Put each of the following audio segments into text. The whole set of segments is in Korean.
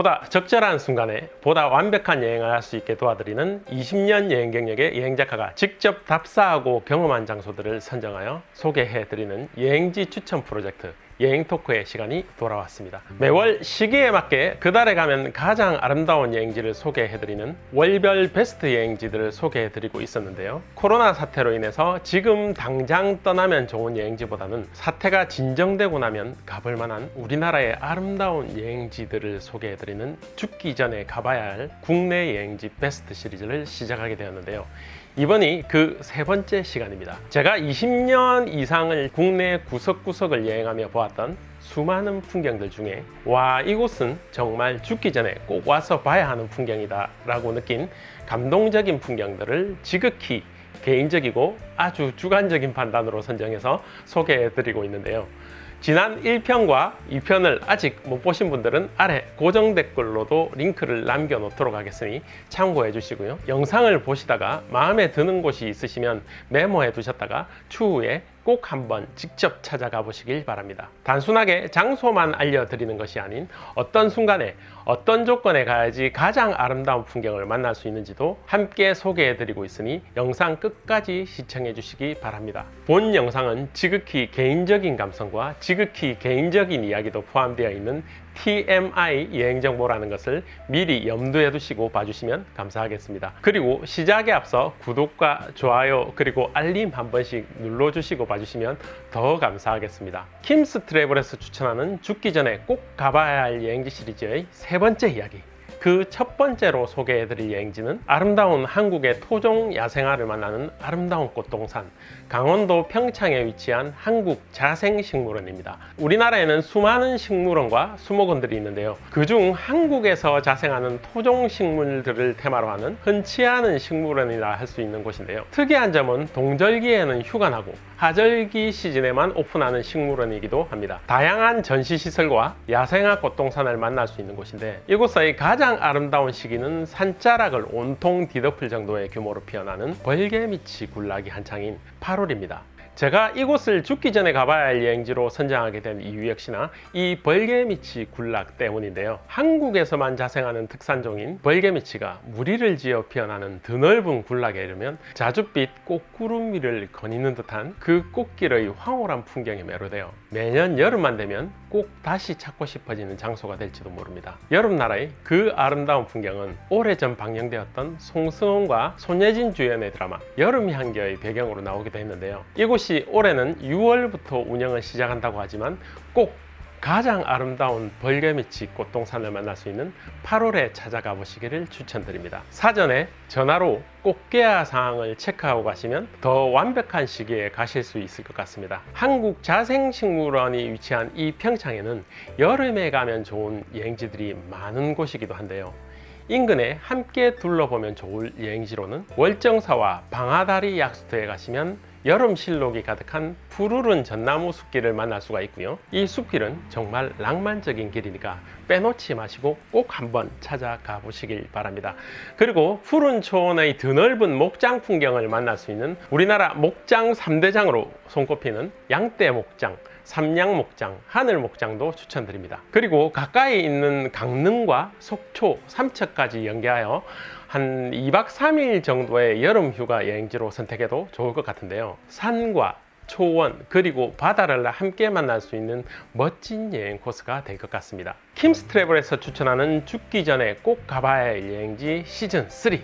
보다 적절한 순간에 보다 완벽한 여행을 할 수 있게 도와드리는 20년 여행 경력의 여행작가가 직접 답사하고 경험한 장소들을 선정하여 소개해드리는 여행지 추천 프로젝트 여행토크의 시간이 돌아왔습니다. 매월 시기에 맞게 그달에 가면 가장 아름다운 여행지를 소개해드리는 월별 베스트 여행지들을 소개해드리고 있었는데요. 코로나 사태로 인해서 지금 당장 떠나면 좋은 여행지보다는 사태가 진정되고 나면 가볼 만한 우리나라의 아름다운 여행지들을 소개해드리는 죽기 전에 가봐야 할 국내 여행지 베스트 시리즈를 시작하게 되었는데요. 이번이 그 세 번째 시간입니다. 제가 20년 이상을 국내 구석구석을 여행하며 보았던 수많은 풍경들 중에 와, 이곳은 정말 죽기 전에 꼭 와서 봐야 하는 풍경이다 라고 느낀 감동적인 풍경들을 지극히 개인적이고 아주 주관적인 판단으로 선정해서 소개해드리고 있는데요. 지난 1편과 2편을 아직 못 보신 분들은 아래 고정 댓글로도 링크를 남겨 놓도록 하겠으니 참고해 주시고요. 영상을 보시다가 마음에 드는 곳이 있으시면 메모해 두셨다가 추후에 꼭 한번 직접 찾아가 보시길 바랍니다. 단순하게 장소만 알려드리는 것이 아닌 어떤 순간에 어떤 조건에 가야지 가장 아름다운 풍경을 만날 수 있는지도 함께 소개해드리고 있으니 영상 끝까지 시청해 주시기 바랍니다. 본 영상은 지극히 개인적인 감성과 지극히 개인적인 이야기도 포함되어 있는 TMI 여행정보라는 것을 미리 염두에 두시고 봐주시면 감사하겠습니다. 그리고 시작에 앞서 구독과 좋아요 그리고 알림 한 번씩 눌러주시고 봐주시면 더 감사하겠습니다. 킴스 트래블에서 추천하는 죽기 전에 꼭 가봐야 할 여행지 시리즈의 세 번째 이야기, 그 첫 번째로 소개해드릴 여행지는 아름다운 한국의 토종 야생화를 만나는 아름다운 꽃동산, 강원도 평창에 위치한 한국자생식물원입니다. 우리나라에는 수많은 식물원과 수목원들이 있는데요. 그중 한국에서 자생하는 토종 식물들을 테마로 하는 흔치 않은 식물원이라 할 수 있는 곳인데요. 특이한 점은 동절기에는 휴관하고 하절기 시즌에만 오픈하는 식물원이기도 합니다. 다양한 전시시설과 야생화 꽃동산을 만날 수 있는 곳인데, 이곳의 가장 아름다운 시기는 산자락을 온통 뒤덮을 정도의 규모로 피어나는 벌개미치 군락이 한창인 8월입니다. 제가 이곳을 죽기 전에 가봐야 할 여행지로 선정하게 된 이유 역시나 이 벌개미치 군락 때문인데요. 한국에서만 자생하는 특산종인 벌개미치가 무리를 지어 피어나는 드넓은 군락에 이르면 자줏빛 꽃구름 위를 거니는 듯한 그 꽃길의 황홀한 풍경에 매료되어 매년 여름만 되면 꼭 다시 찾고 싶어지는 장소가 될지도 모릅니다. 여름나라의 그 아름다운 풍경은 오래전 방영되었던 송승헌과 손예진 주연의 드라마 여름향기의 배경으로 나오기도 했는데요. 이곳이 올해는 6월부터 운영을 시작한다고 하지만 꼭 가장 아름다운 벌개미치 꽃동산을 만날 수 있는 8월에 찾아가 보시기를 추천드립니다. 사전에 전화로 꽃게야 상황을 체크하고 가시면 더 완벽한 시기에 가실 수 있을 것 같습니다. 한국자생식물원이 위치한 이 평창에는 여름에 가면 좋은 여행지들이 많은 곳이기도 한데요. 인근에 함께 둘러보면 좋을 여행지로는 월정사와 방아다리 약수터에 가시면 여름 실록이 가득한 푸르른 전나무 숲길을 만날 수가 있고요. 이 숲길은 정말 낭만적인 길이니까 빼놓지 마시고 꼭 한번 찾아가 보시길 바랍니다. 그리고 푸른 초원의 드넓은 목장 풍경을 만날 수 있는 우리나라 목장 3대장으로 손꼽히는 양떼목장, 삼양목장, 하늘목장도 추천드립니다. 그리고 가까이 있는 강릉과 속초, 삼척까지 연계하여 한 2박 3일 정도의 여름 휴가 여행지로 선택해도 좋을 것 같은데요. 산과 초원 그리고 바다를 함께 만날 수 있는 멋진 여행 코스가 될 것 같습니다. 킴스 트래블에서 추천하는 죽기 전에 꼭 가봐야 할 여행지 시즌3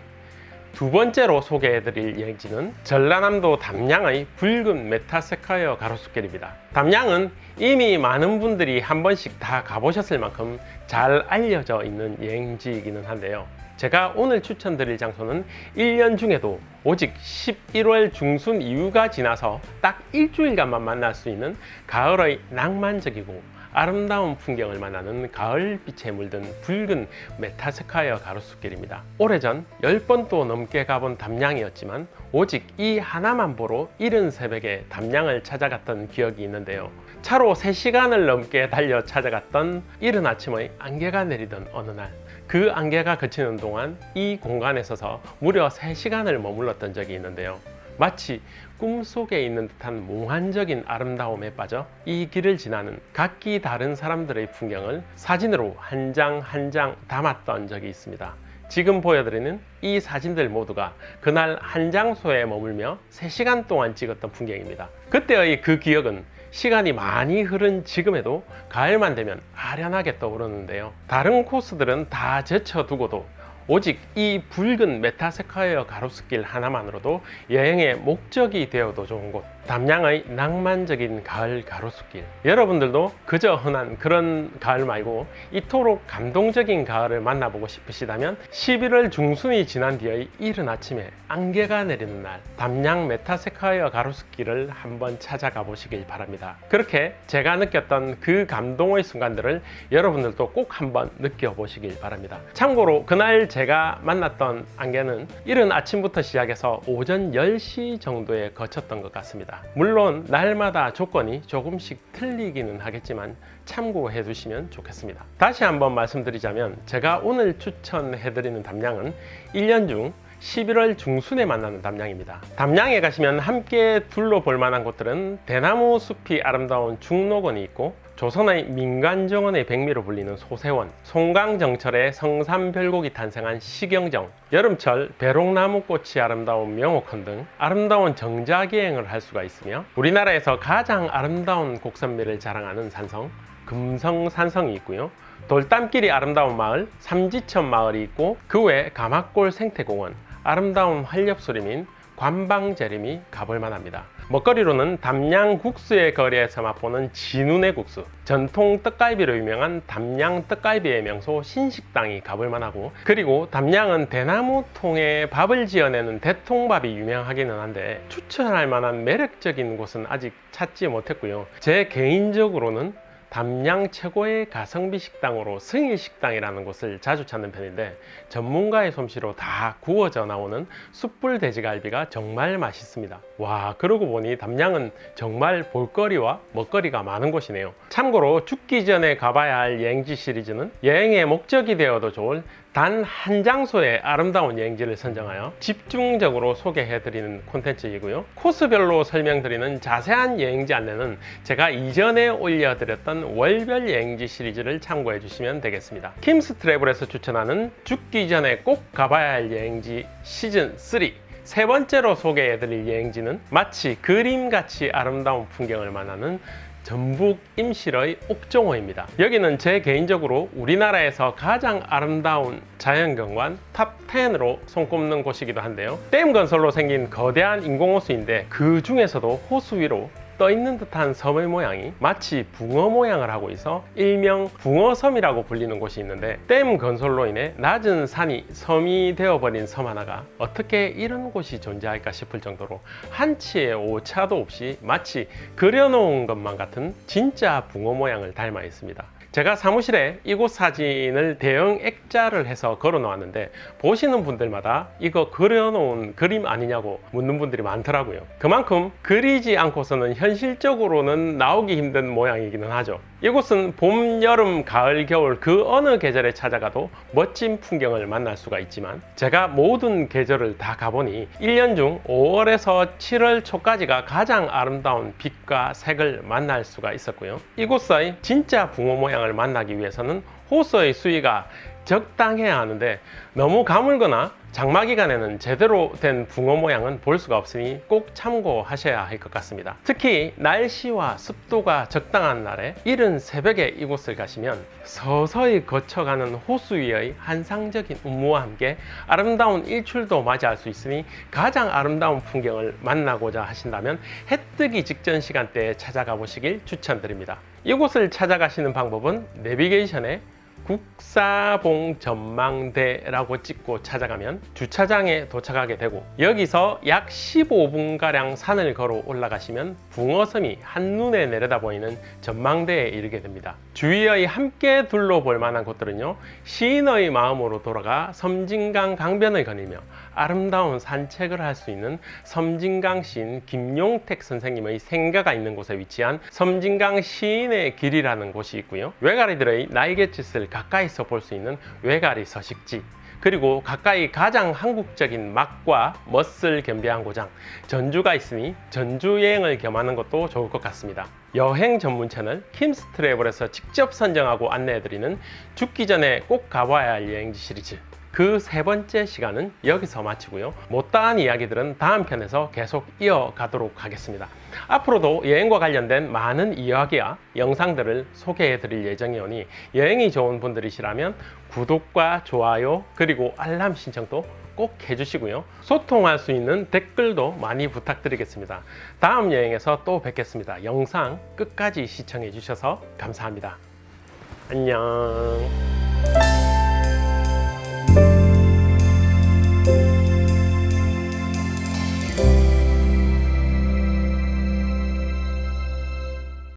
두 번째로 소개해드릴 여행지는 전라남도 담양의 붉은 메타세콰이어 가로수길입니다. 담양은 이미 많은 분들이 한 번씩 다 가보셨을 만큼 잘 알려져 있는 여행지이기는 한데요. 제가 오늘 추천드릴 장소는 1년 중에도 오직 11월 중순 이후가 지나서 딱 일주일간만 만날 수 있는 가을의 낭만적이고 아름다운 풍경을 만나는 가을빛에 물든 붉은 메타세콰이어 가로수길입니다. 오래전 10번도 넘게 가본 담양이었지만 오직 이 하나만 보러 이른 새벽에 담양을 찾아갔던 기억이 있는데요. 차로 3시간을 넘게 달려 찾아갔던 이른 아침의 안개가 내리던 어느 날, 그 안개가 그치는 동안 이 공간에 서서 무려 3시간을 머물렀던 적이 있는데요. 마치 꿈속에 있는 듯한 몽환적인 아름다움에 빠져 이 길을 지나는 각기 다른 사람들의 풍경을 사진으로 한 장 한 장 담았던 적이 있습니다. 지금 보여드리는 이 사진들 모두가 그날 한 장소에 머물며 3시간 동안 찍었던 풍경입니다. 그때의 그 기억은 시간이 많이 흐른 지금에도 가을만 되면 아련하게 떠오르는데요. 다른 코스들은 다 제쳐두고도 오직 이 붉은 메타세콰이어 가로수길 하나만으로도 여행의 목적이 되어도 좋은 곳, 담양의 낭만적인 가을 가로수길. 여러분들도 그저 흔한 그런 가을 말고 이토록 감동적인 가을을 만나보고 싶으시다면 11월 중순이 지난 뒤의 이른 아침에 안개가 내리는 날, 담양 메타세콰이어 가로수길을 한번 찾아가 보시길 바랍니다. 그렇게 제가 느꼈던 그 감동의 순간들을 여러분들도 꼭 한번 느껴보시길 바랍니다. 참고로 그날 제가 만났던 안개는 이른 아침부터 시작해서 오전 10시 정도에 거쳤던 것 같습니다. 물론 날마다 조건이 조금씩 틀리기는 하겠지만 참고해 두시면 좋겠습니다. 다시 한번 말씀드리자면 제가 오늘 추천해드리는 담양은 1년 중 11월 중순에 만나는 담양입니다. 담양에 가시면 함께 둘러볼 만한 곳들은 대나무 숲이 아름다운 중록원이 있고, 조선의 민간정원의 백미로 불리는 소세원, 송강정철의 성삼별곡이 탄생한 시경정, 여름철 배롱나무꽃이 아름다운 명옥헌 등 아름다운 정자기행을 할 수가 있으며, 우리나라에서 가장 아름다운 곡선미를 자랑하는 산성 금성산성이 있고요. 돌담길이 아름다운 마을 삼지천 마을이 있고, 그 외 가마골 생태공원, 아름다운 활렵수림인 관방재림이 가볼만 합니다. 먹거리로는 담양 국수의 거리에서 맛보는 진운의 국수, 전통 떡갈비로 유명한 담양 떡갈비의 명소 신식당이 가볼만하고, 그리고 담양은 대나무 통에 밥을 지어내는 대통밥이 유명하기는 한데 추천할 만한 매력적인 곳은 아직 찾지 못했고요. 제 개인적으로는 담양 최고의 가성비 식당으로 승일식당이라는 곳을 자주 찾는 편인데, 전문가의 솜씨로 다 구워져 나오는 숯불 돼지갈비가 정말 맛있습니다. 와, 그러고 보니 담양은 정말 볼거리와 먹거리가 많은 곳이네요. 참고로 죽기 전에 가봐야 할 여행지 시리즈는 여행의 목적이 되어도 좋을 단 한 장소의 아름다운 여행지를 선정하여 집중적으로 소개해드리는 콘텐츠이고요. 코스별로 설명드리는 자세한 여행지 안내는 제가 이전에 올려드렸던 월별 여행지 시리즈를 참고해 주시면 되겠습니다. 킴스 트래블에서 추천하는 죽기 전에 꼭 가봐야 할 여행지 시즌 3, 세 번째로 소개해드릴 여행지는 마치 그림같이 아름다운 풍경을 만나는 전북 임실의 옥정호입니다. 여기는 제 개인적으로 우리나라에서 가장 아름다운 자연경관 탑 10으로 손꼽는 곳이기도 한데요. 댐 건설로 생긴 거대한 인공호수인데 그 중에서도 호수 위로 떠있는 듯한 섬의 모양이 마치 붕어 모양을 하고 있어 일명 붕어섬이라고 불리는 곳이 있는데, 댐 건설로 인해 낮은 산이 섬이 되어버린 섬 하나가 어떻게 이런 곳이 존재할까 싶을 정도로 한치의 오차도 없이 마치 그려놓은 것만 같은 진짜 붕어 모양을 닮아 있습니다. 제가 사무실에 이곳 사진을 대형 액자를 해서 걸어 놓았는데 보시는 분들마다 이거 그려놓은 그림 아니냐고 묻는 분들이 많더라고요. 그만큼 그리지 않고서는 현실적으로는 나오기 힘든 모양이기는 하죠. 이곳은 봄, 여름, 가을, 겨울 그 어느 계절에 찾아가도 멋진 풍경을 만날 수가 있지만, 제가 모든 계절을 다 가보니 1년 중 5월에서 7월 초까지가 가장 아름다운 빛과 색을 만날 수가 있었고요. 이곳의 진짜 붕어 모양을 만나기 위해서는 호수의 수위가 적당해야 하는데 너무 가물거나 장마 기간에는 제대로 된 붕어 모양은 볼 수가 없으니 꼭 참고하셔야 할 것 같습니다. 특히 날씨와 습도가 적당한 날에 이른 새벽에 이곳을 가시면 서서히 거쳐가는 호수 위의 환상적인 운무와 함께 아름다운 일출도 맞이할 수 있으니 가장 아름다운 풍경을 만나고자 하신다면 해 뜨기 직전 시간대에 찾아가 보시길 추천드립니다. 이곳을 찾아가시는 방법은 내비게이션에 국사봉 전망대라고 찍고 찾아가면 주차장에 도착하게 되고, 여기서 약 15분가량 산을 걸어 올라가시면 붕어섬이 한눈에 내려다 보이는 전망대에 이르게 됩니다. 주위의 함께 둘러볼 만한 곳들은요, 시인의 마음으로 돌아가 섬진강 강변을 거닐며 아름다운 산책을 할 수 있는 섬진강 시인 김용택 선생님의 생가가 있는 곳에 위치한 섬진강 시인의 길이라는 곳이 있고요. 외가리들의 날갯짓을 가까이서 볼 수 있는 외가리 서식지, 그리고 가까이 가장 한국적인 맛과 멋을 겸비한 고장 전주가 있으니 전주 여행을 겸하는 것도 좋을 것 같습니다. 여행 전문 채널 킴스트래블에서 직접 선정하고 안내해드리는 죽기 전에 꼭 가봐야 할 여행지 시리즈, 그 세 번째 시간은 여기서 마치고요. 못다한 이야기들은 다음 편에서 계속 이어가도록 하겠습니다. 앞으로도 여행과 관련된 많은 이야기와 영상들을 소개해 드릴 예정이오니 여행이 좋은 분들이시라면 구독과 좋아요 그리고 알람 신청도 꼭 해주시고요. 소통할 수 있는 댓글도 많이 부탁드리겠습니다. 다음 여행에서 또 뵙겠습니다. 영상 끝까지 시청해 주셔서 감사합니다. 안녕.